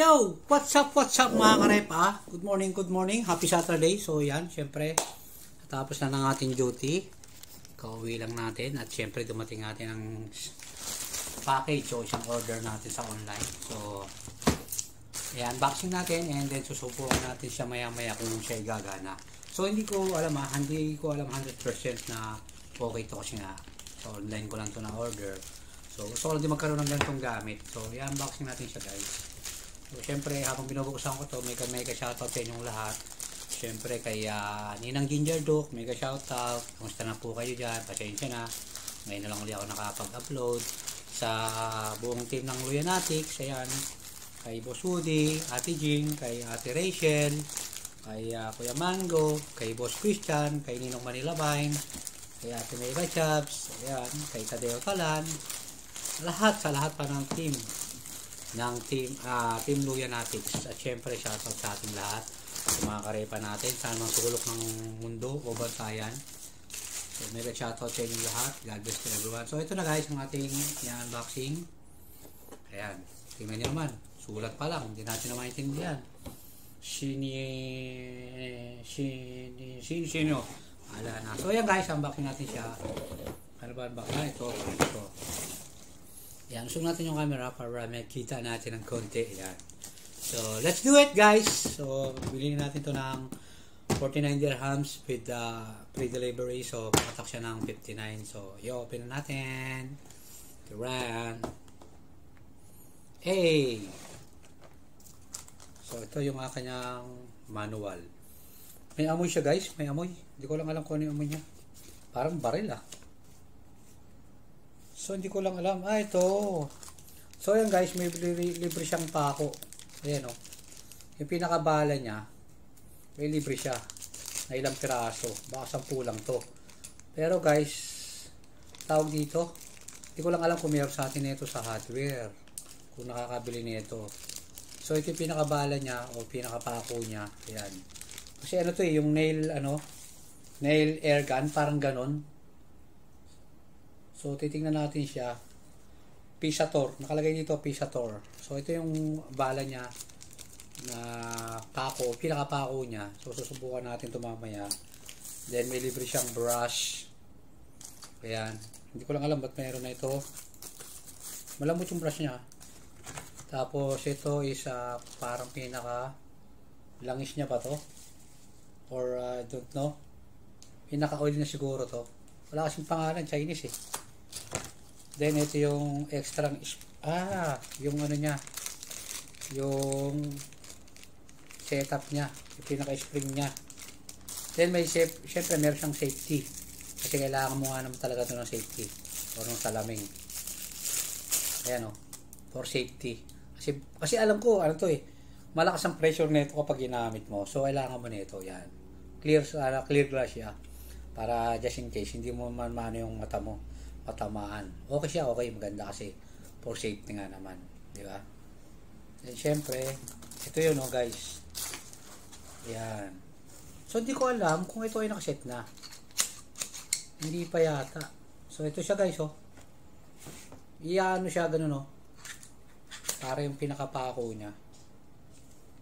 Yo! What's up mga karepa? Good morning, happy Saturday. So yan, syempre, tapos na ng ating duty. Kauwi lang natin at syempre dumating natin ang package o isang order natin sa online. So, ayan, unboxing natin and then susubukan natin siya maya kung siya gagana. So hindi ko alam 100% na okay to kasi nga. So online ko lang to na order. So gusto ko lang din magkaroon ng ganitong gamit. So i-unboxing natin siya guys. So syempre habang binubuksan ko to, mega shoutout sa inyong lahat. Syempre kay Ninang Ginger Duke, mega shoutout. Kumusta na po kayo dyan? Pasensya na. Ngayon na lang ulit ako nakapag-upload. Sa buong team ng Luyanatics, ayan. Kay Boss Woody, Ate Jing, kay Ate Rachel, kay Kuya Mango, kay Boss Christian, kay Ninong Manila Vine, kay Ate Mega Chabs, ayan, kay Tadeo Talan, sa lahat pa ng team Team Luyanatics. At syempre shoutout sa ating lahat, sa mga karepa natin sa mga sulok ng mundo o bansayan. So mega shoutout sa inyong lahat. God bless to everyone. So ito na guys ang ating unboxing. Ayan, tingnan nyo naman, sulat pa lang, hindi natin na maintindihan. Sino? Ala na. So ayan guys, unboxing natin siya. Ano ba unboxing? Ito. Ayan, zoom natin yung camera para makita natin ng konti. Ayan. So let's do it guys. So bilhin natin to ng 49 dirhams with pre-delivery. So pakatak siya ng 59. So i-open na natin. Run. Hey! So ito yung kanyang manual. May amoy siya guys, may amoy. Hindi ko lang alam kung ano yung amoy niya. Parang baril ah. So hindi ko lang alam. Ito. So ayan guys, may libre siyang pako. Ayan o. Yung pinakabala niya, may libre siya. Na ilang piraso. Baka 10 lang to. Pero guys, tawag dito. Hindi ko lang alam kung mayroon sa atin nito sa hardware. Kung nakakabili nito. So ito yung pinakabala niya o pinakapako niya. Ayan. Kasi ano to eh, yung nail air gun, parang ganon. So titingnan natin siya. Pisator, nakalagay dito Pisator. So ito yung bala niya na pako, pinakapako niya. So susubukan natin ito mamaya. Then may libre siyang brush. Ayan. Hindi ko lang alam ba't mayroon na ito. Malambot yung brush niya. Tapos ito is parang pinaka langis niya pa to. Or I don't know. Pinaka oil na siguro to. Wala kasing pangalan, Chinese eh. Then ito yung extra yung ano niya. Yung setup niya, yung pinaka spring niya. Then may syempre meron siyang safety. Kasi kailangan mo nga naman talaga ito ng safety or ng salaming. Ayan o, for safety. Kasi alam ko, ano to eh, malakas ang pressure nito kapag ginamit mo. So, kailangan mo nito, yan. Clear glass siya. Para just in case, hindi mo man maano yung mata mo, matamaan. Okay siya, okay, maganda kasi for safety nga naman. Di ba? And syempre, ito yun guys. Yan. So, hindi ko alam kung ito ay nakaset na. Hindi pa yata. So, ito siya guys, Iyaano siya, ganun para yung pinakapako niya.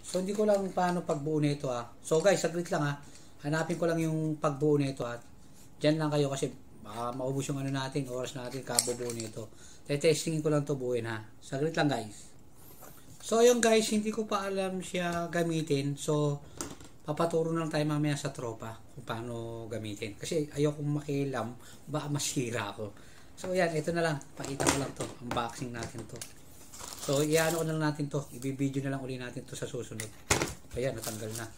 So hindi ko lang paano pagbuo nito So guys, saglit lang hanapin ko lang yung pagbuo nito Diyan lang kayo kasi baka maubos yung ano natin, oras natin kabubuo nito. Testingin ko lang to buuin Saglit lang guys. So yung guys, hindi ko pa alam siya gamitin. So papaturo lang tayo mamaya sa tropa kung paano gamitin. Kasi ayokong makialam, baka masira ako. So yan, ito na lang. Pakita ko lang to. Unboxing natin to. So, iano na lang natin to. I-video na lang uli natin to sa susunod. Ayan, natanggal na.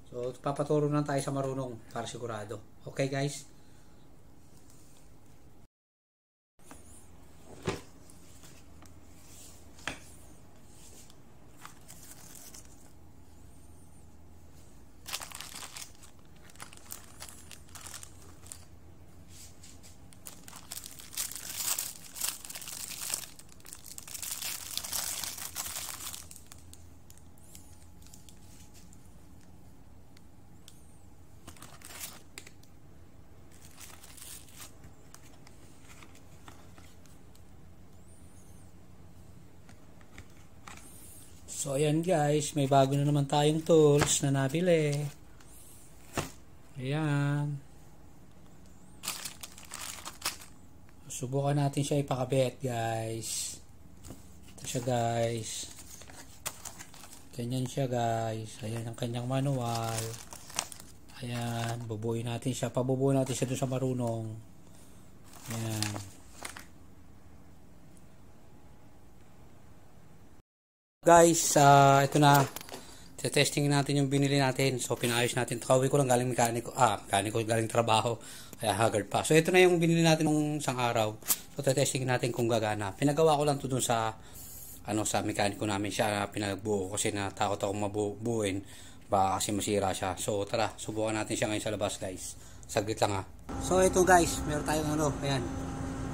So, papaturo na tayo sa marunong para sigurado. Okay, guys? So ayan guys, may bago na naman tayong tools na nabili. Ayan. Subukan natin siya ipakabit guys. Ito siya guys. Ganyan siya guys. Ayan ang kanyang manual. Ayan, bubuin natin siya. Pabubuin natin siya doon sa marunong. Ayan. Guys, ito na. Testing natin yung binili natin. So, pinayos natin. Kauwi ko lang galing mekaniko. Mekaniko galing trabaho. Kaya haggard pa. So, ito na yung binili natin nung isang araw. So, testing natin kung gagana. Pinagawa ko lang to dun sa sa mekaniko namin siya. Pinagbuo ko kasi natakot akong mabuuin. Baka kasi masira siya. So, tara. Subukan natin siya ngayon sa labas, guys. Saglit lang ha. So, ito guys. Meron tayong ayan.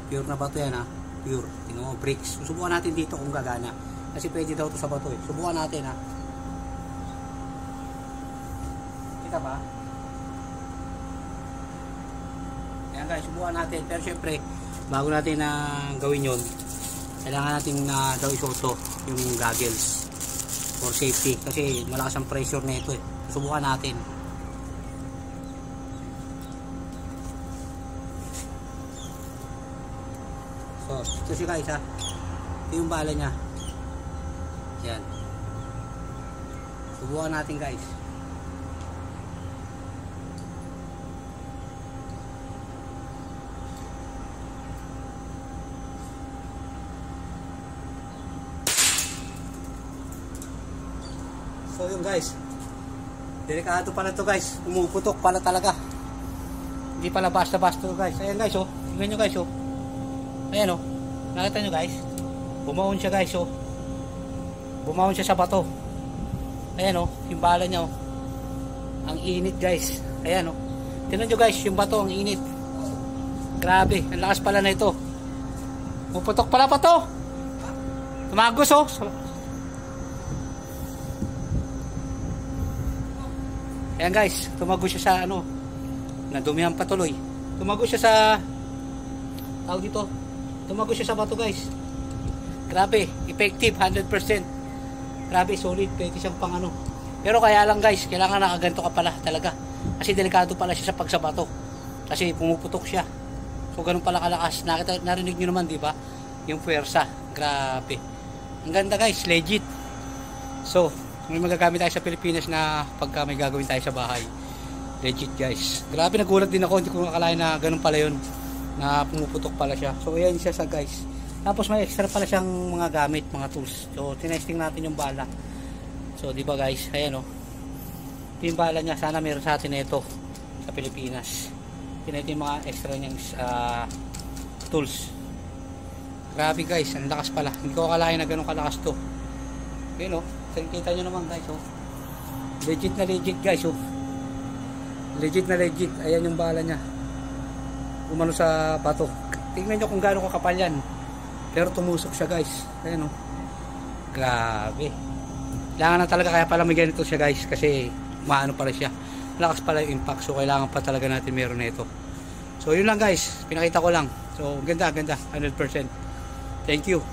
Pure na bato yan ha. Pure. Tingnan mo, bricks. Subukan natin dito kung gagana. Kasi pwede daw to sa bato eh. Subukan natin ha. Kita ba? Ayan guys, subukan natin. Pero syempre, bago natin gawin yun, kailangan natin daw isuot yung goggles for safety. Kasi malakas ang pressure na ito eh. Subukan natin. So, ito siya guys ha. Ito yung bala niya. Ayan. Subukan natin guys. So yun guys, delikado pala to guys, pumuputok pala talaga, hindi pala basta-basta to guys. Ayan guys oh, tingnan nyo guys oh, ayan oh, nakita nyo guys, bumaon siya guys oh, bumaon siya sa bato. Ayan oh, yung bala nya oh, ang init guys. Ayan oh, tingnan nyo guys, yung bato ang init, grabe, ang lakas pala na ito, pumuputok pala pa to, tumagos oh. Ayan guys, tumagos siya sa nadumihan patuloy. Tumagos siya sa tawag dito. Tumagos siya sa bato guys. Grabe, effective 100%. Grabe, solid, pwede siyang pang Pero kaya lang guys, kailangan nakaganto ka pala talaga. Kasi delikado pala siya sa pagsabato. Kasi pumuputok siya. So ganun pala kalakas. Narinig niyo naman, di ba? Yung puwersa. Grabe. Ang ganda guys, legit. So, may magagamit tayo sa Pilipinas na pagka may gagawin tayo sa bahay. Legit guys. Grabe, nagulat din ako. Hindi ko nakalain na ganun pala yun. Na pumuputok pala siya. So ayan siya sa guys. Tapos may extra pala siyang mga gamit, mga tools. So tinesting natin yung bala. So di ba guys, ayan o. Ito yung bala niya. Sana meron sa atin ito sa Pilipinas. Ito yung mga extra niyang tools. Grabe guys, ang lakas pala. Hindi ko akalain na ganun kalakas to. Ayan o. Kita nyo naman guys oh. Legit na legit guys oh. Legit na legit. Ayan yung bala nya, umano sa bato. Tingnan nyo kung gaano kakapal yan. Pero tumusok siya guys. Ayan oh. Grabe. Kailangan na talaga, kaya pala may ganito siya guys. Kasi maano pala siya, lakas pala yung impact. So kailangan pa talaga natin meron na ito. So yun lang guys, pinakita ko lang. So ganda 100%. Thank you.